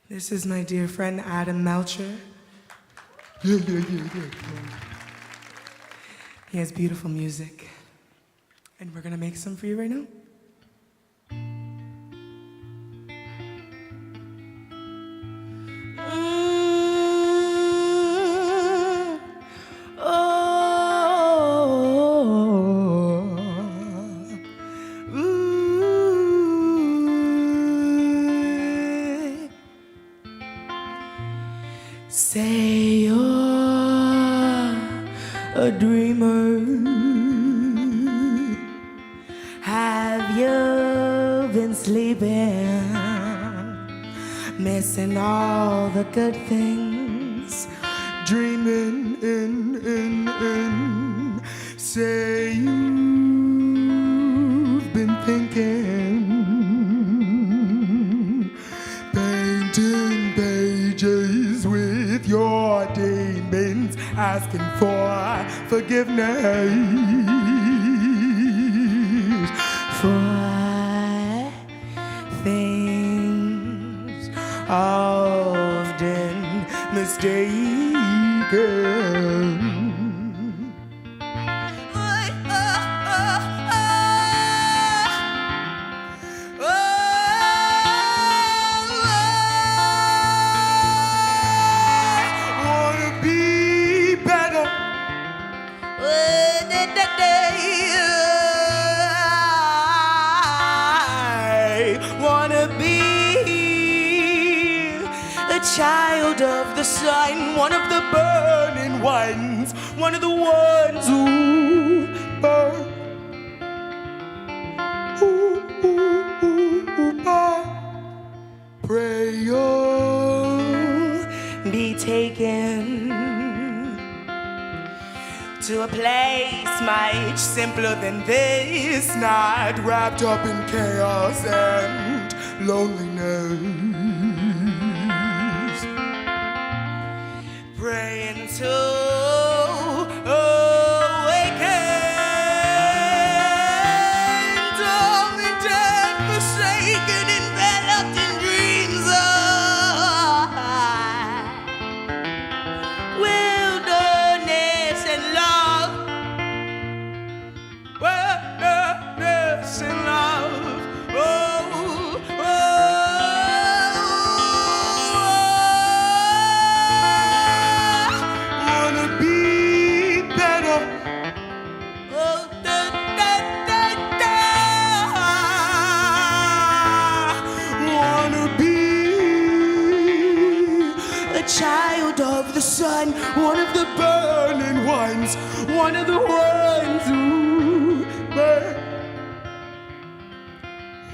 This is my dear friend Adam Melcher. Yeah. He has beautiful music. And we're gonna make some for you right now. Say you're a dreamer. Have you been sleeping, missing all the good things, dreaming in. Say you've been thinking, painting pages with your demons, asking for forgiveness for things often mistaken. Child of the sun, one of the burning ones, one of the ones who burn. Pray you'll be taken to a place much simpler than this, not wrapped up in chaos and loneliness. Praying to awaken, only dead, forsaken, enveloped in dreams of wilderness and love, wilderness and love. Child of the sun, one of the burning ones, one of the ones who burn.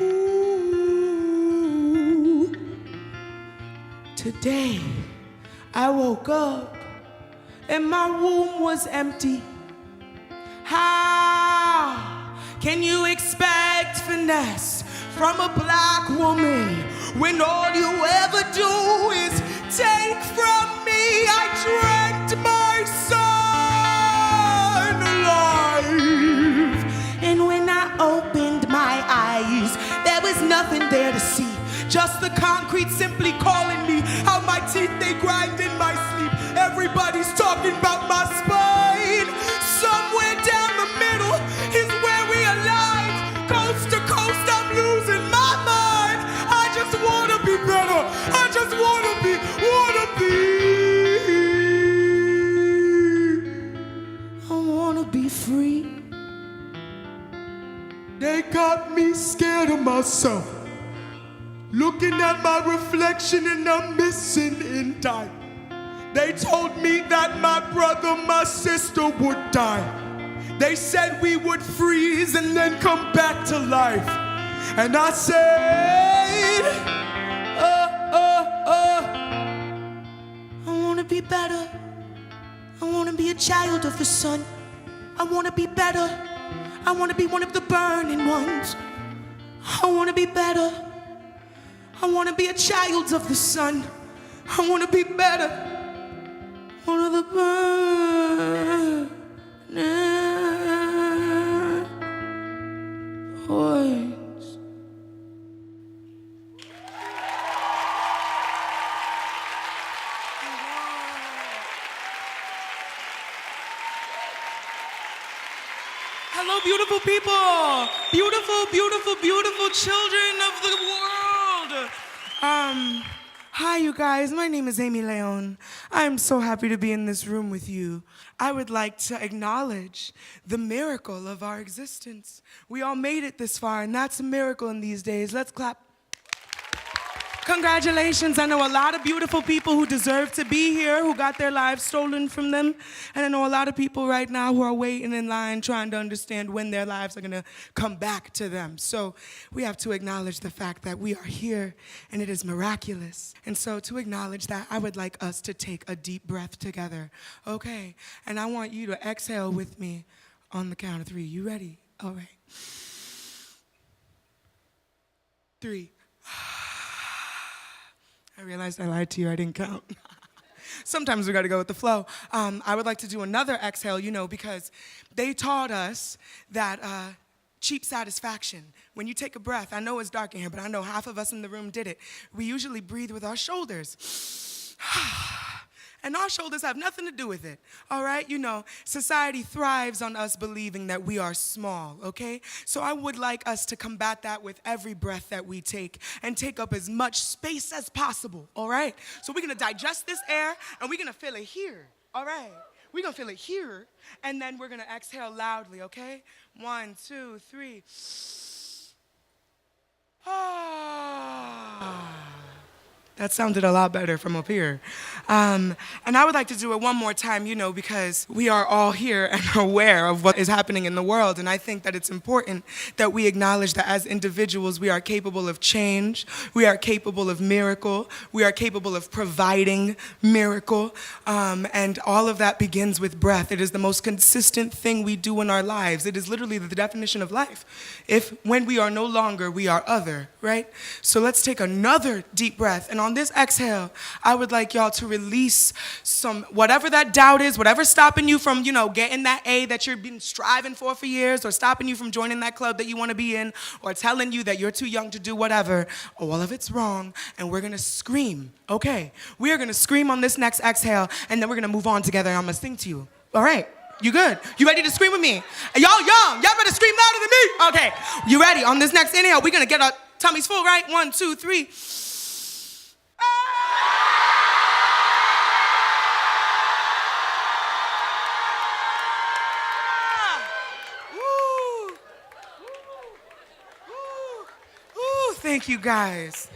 Ooh. Today, I woke up and my womb was empty. How can you expect finesse from a black woman when all you ever do is take from me? I dreamt my son alive, and when I opened my eyes, there was nothing there to see, just the concrete simply calling me. How my teeth they grind in my sleep. Everybody's talking about my spine. Somewhere down the middle is where we align. Coast to coast, I'm losing my mind. I just wanna be better. I just wanna be. I wanna be free. They got me scared of myself, looking at my reflection and I'm missing in time. They told me that my brother, my sister would die. They said we would freeze and then come back to life. And I said, I wanna be better. I wanna be a child of the sun. I wanna be better. I wanna be one of the burning ones. I wanna be better. I wanna be a child of the sun. I wanna be better. One of the burning ones. beautiful people, beautiful, beautiful, beautiful children of the world. Hi, you guys. My name is Amy León. I'm so happy to be in this room with you. I would like to acknowledge the miracle of our existence. We all made it this far, and that's a miracle in these days. Let's clap. Congratulations. I know a lot of beautiful people who deserve to be here, who got their lives stolen from them. And I know a lot of people right now who are waiting in line trying to understand when their lives are going to come back to them. So we have to acknowledge the fact that we are here and it is miraculous. And so to acknowledge that, I would like us to take a deep breath together. Okay. And I want you to exhale with me on the count of 3. You ready? All right. 3. I realized I lied to you, I didn't count. Sometimes we gotta go with the flow. I would like to do another exhale, because they taught us that cheap satisfaction. When you take a breath, I know it's dark in here, but I know half of us in the room did it. We usually breathe with our shoulders. And our shoulders have nothing to do with it, all right? Society thrives on us believing that we are small, okay? So I would like us to combat that with every breath that we take and take up as much space as possible, all right? So we're gonna digest this air and we're gonna feel it here, all right? We're gonna feel it here and then we're gonna exhale loudly, okay? 1, 2, 3. That sounded a lot better from up here. And I would like to do it one more time, because we are all here and aware of what is happening in the world. And I think that it's important that we acknowledge that as individuals, we are capable of change. We are capable of miracle. We are capable of providing miracle. And all of that begins with breath. It is the most consistent thing we do in our lives. It is literally the definition of life. When we are no longer, we are other, right? So let's take another deep breath. And on this exhale, I would like y'all to release whatever that doubt is, whatever's stopping you from, getting that A that you've been striving for years, or stopping you from joining that club that you want to be in, or telling you that you're too young to do whatever. All of it's wrong, and we're going to scream, okay? We are going to scream on this next exhale, and then we're going to move on together, and I'm going to sing to you. All right? You good? You ready to scream with me? Y'all young. Y'all better scream louder than me. Okay. You ready? On this next inhale, we're going to get our tummies full, right? 1, 2, 3. Thank you, guys.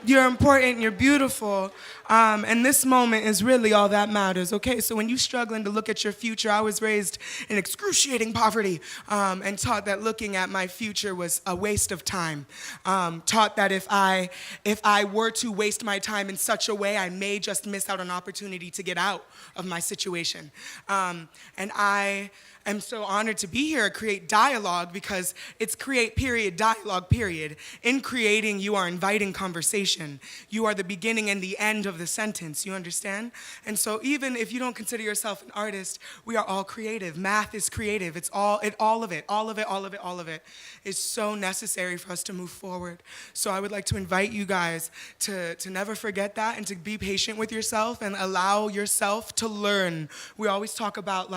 You're important, you're beautiful, and this moment is really all that matters, okay? So when you're struggling to look at your future, I was raised in excruciating poverty and taught that looking at my future was a waste of time. Taught that if I were to waste my time in such a way, I may just miss out on an opportunity to get out of my situation. And I am so honored to be here at Create Dialogue because it's create period, dialogue period. In creating, you are inviting conversation. You are the beginning and the end of the sentence, you understand? And so even if you don't consider yourself an artist, we are all creative. Math is creative. It's all of it is so necessary for us to move forward. So I would like to invite you guys to never forget that and to be patient with yourself and allow yourself to learn. We always talk about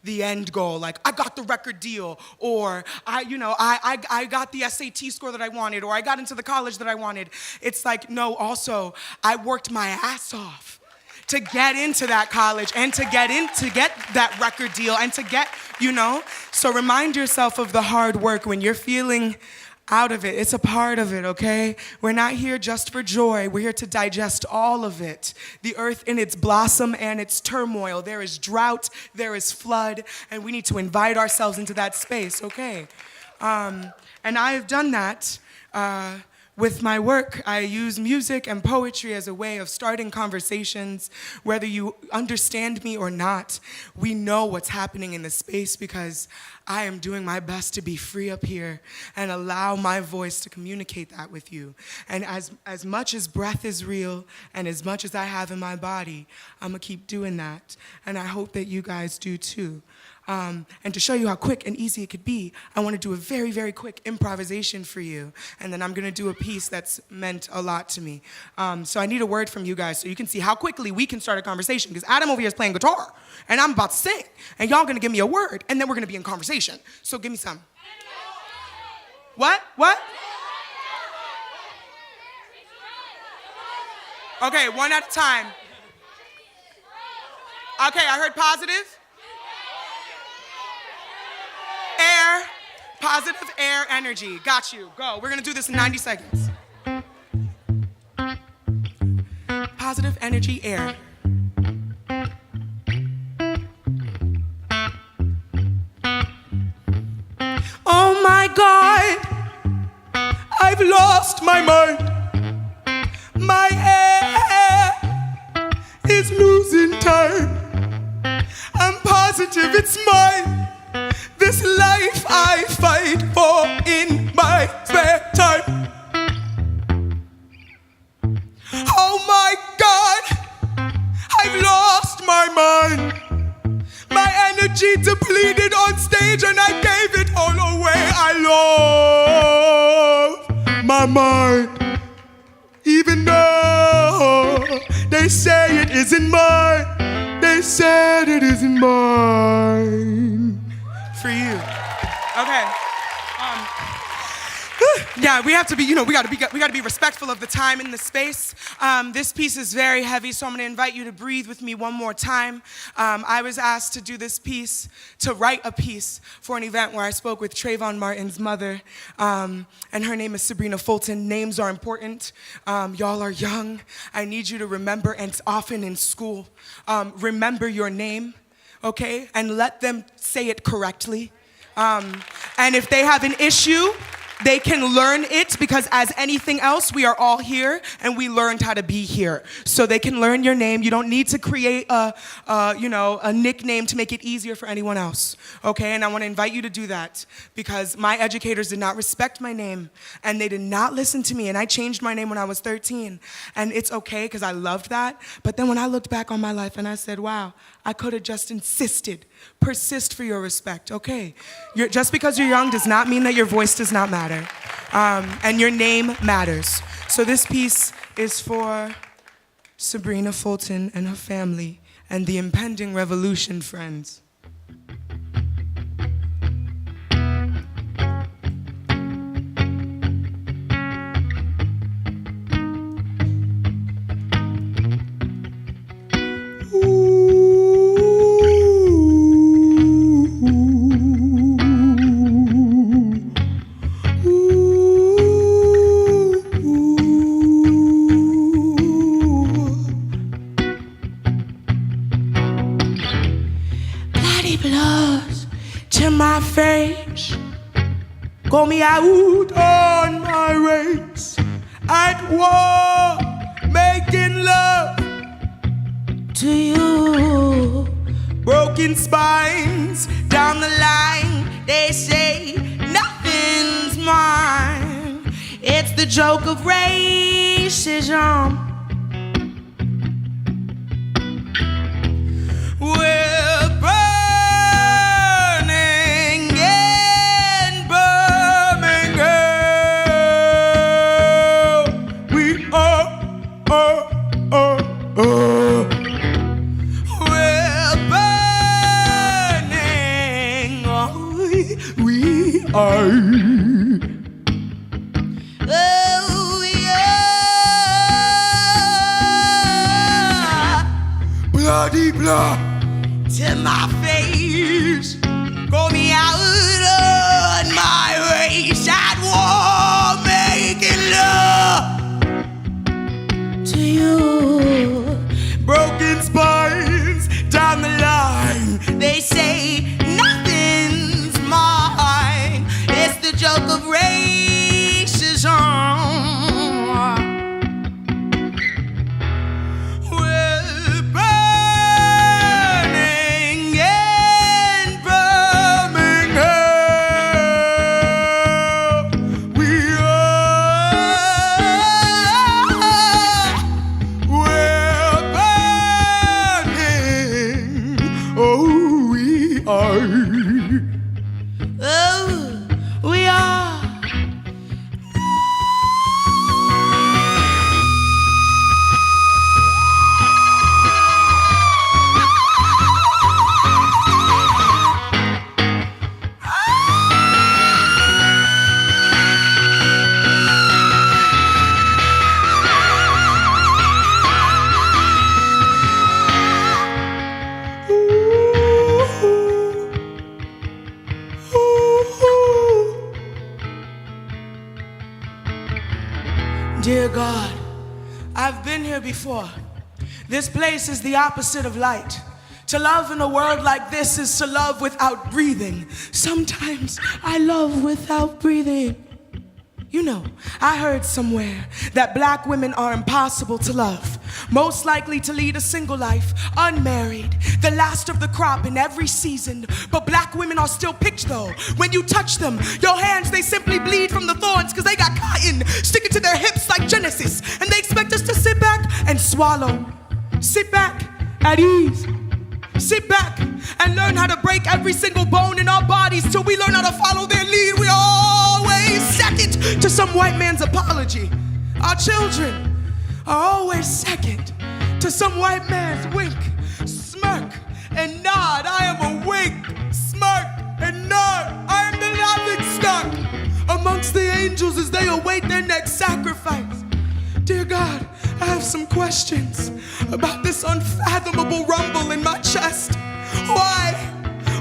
the end goal, I got the record deal, or I got the SAT score that I wanted, or I got into the college that I wanted. It's no, also, I worked my ass off to get into that college and to get that record deal and to get, So remind yourself of the hard work when you're feeling out of it. It's a part of it, okay? We're not here just for joy. We're here to digest all of it. The earth in its blossom and its turmoil. There is drought, there is flood, and we need to invite ourselves into that space, okay? And I have done that with my work. I use music and poetry as a way of starting conversations. Whether you understand me or not, we know what's happening in the space because I am doing my best to be free up here and allow my voice to communicate that with you. And as much as breath is real and as much as I have in my body, I'm gonna keep doing that. And I hope that you guys do too. And to show you how quick and easy it could be, I want to do a very, very quick improvisation for you. And then I'm going to do a piece that's meant a lot to me. So I need a word from you guys so you can see how quickly we can start a conversation. Because Adam over here is playing guitar, and I'm about to sing. And y'all going to give me a word, and then we're going to be in conversation. So give me some. What? What? Okay, one at a time. Okay, I heard positive. Air, positive air energy. Got you. Go. We're gonna do this in 90 seconds. Positive energy air. Oh my God, I've lost my mind. My air is losing time. I'm positive it's mine. This life I fight for in my spare time. Oh my God, I've lost my mind. My energy depleted on stage and I gave it all away. I love my mind. Even though they say it isn't mine. They said it isn't mine. For you. Okay. Yeah, we have to be, we gotta be respectful of the time and the space. This piece is very heavy, so I'm gonna invite you to breathe with me one more time. I was asked to do this piece, to write a piece for an event where I spoke with Trayvon Martin's mother, and her name is Sabrina Fulton. Names are important. Y'all are young. I need you to remember, and it's often in school, remember your name, okay? And let them say it correctly. And if they have an issue, they can learn it, because as anything else, we are all here and we learned how to be here. So they can learn your name. You don't need to create a nickname to make it easier for anyone else, okay? And I want to invite you to do that, because my educators did not respect my name and they did not listen to me. And I changed my name when I was 13. And it's okay, because I loved that. But then when I looked back on my life and I said, wow, I could have just insisted. Persist for your respect, okay? Just because you're young does not mean that your voice does not matter. And your name matters. So this piece is for Sabrina Fulton and her family and the impending revolution, friends. My face, call me out on my race, at war, making love to you. Broken spines down the line, they say nothing's mine. It's the joke of racism. Bloody blah to my face, call me out on my race, at war, making love to you. Broken spines down the line, they say nothing's mine. It's the joke of racism. We're burning and burning. Dear God, I've been here before. This place is the opposite of light. To love in a world like this is to love without breathing. Sometimes I love without breathing. You know, I heard somewhere that black women are impossible to love, most likely to lead a single life, unmarried, the last of the crop in every season. But black women are still picked though. When you touch them, your hands, they simply bleed from the thorns because they got cotton sticking to their hips like Genesis. And they expect us to sit back and swallow. Sit back at ease. Sit back and learn how to break every single bone in our bodies till we learn how to follow their lead. We always second to some white man's apology. Our children are always second to some white man's wink, smirk, and nod. I am a wink, smirk, and nod. I am the laughing stock amongst the angels as they await their next sacrifice. Dear God, I have some questions about this unfathomable rumble in my chest.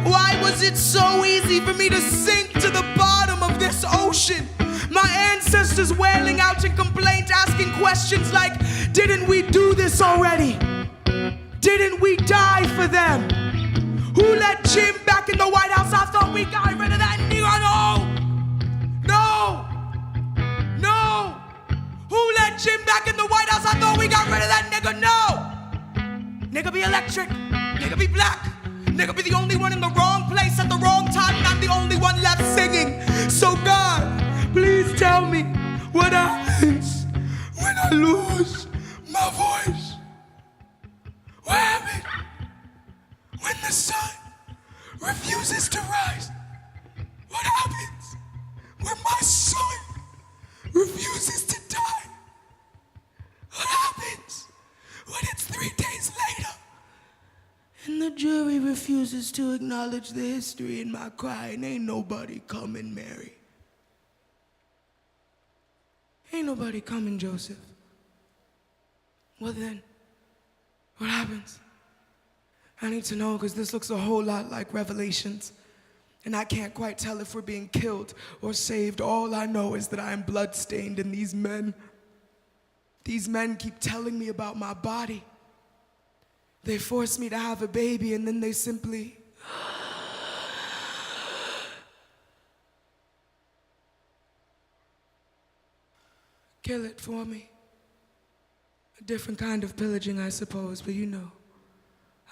Why was it so easy for me to sink to the bottom of this ocean? My ancestors wailing out in complaint, asking questions like, didn't we do this already? Didn't we die for them? Who let Jim back in the White House? I thought we got rid of that nigga. No. Who let Jim back in the White House? I thought we got rid of that nigga. No. Nigga be electric. Nigga be black. Nigga be the only one in the wrong place at the wrong time. Not the only one left singing. So God, please tell me what happens when I lose my voice. What happens when the sun refuses to rise? What happens when my son refuses to die? What happens when it's 3 days later and the jury refuses to acknowledge the history in my crying? Ain't nobody coming, Mary. Ain't nobody coming, Joseph. Well then, what happens? I need to know, because this looks a whole lot like Revelations. And I can't quite tell if we're being killed or saved. All I know is that I am bloodstained, and these men keep telling me about my body. They force me to have a baby, and then they simply kill it for me. A different kind of pillaging, I suppose, but you know,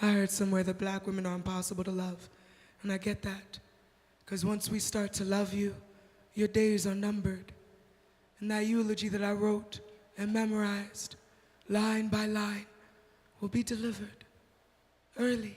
I heard somewhere that black women are impossible to love, and I get that. Because once we start to love you, your days are numbered. And that eulogy that I wrote and memorized, line by line, will be delivered early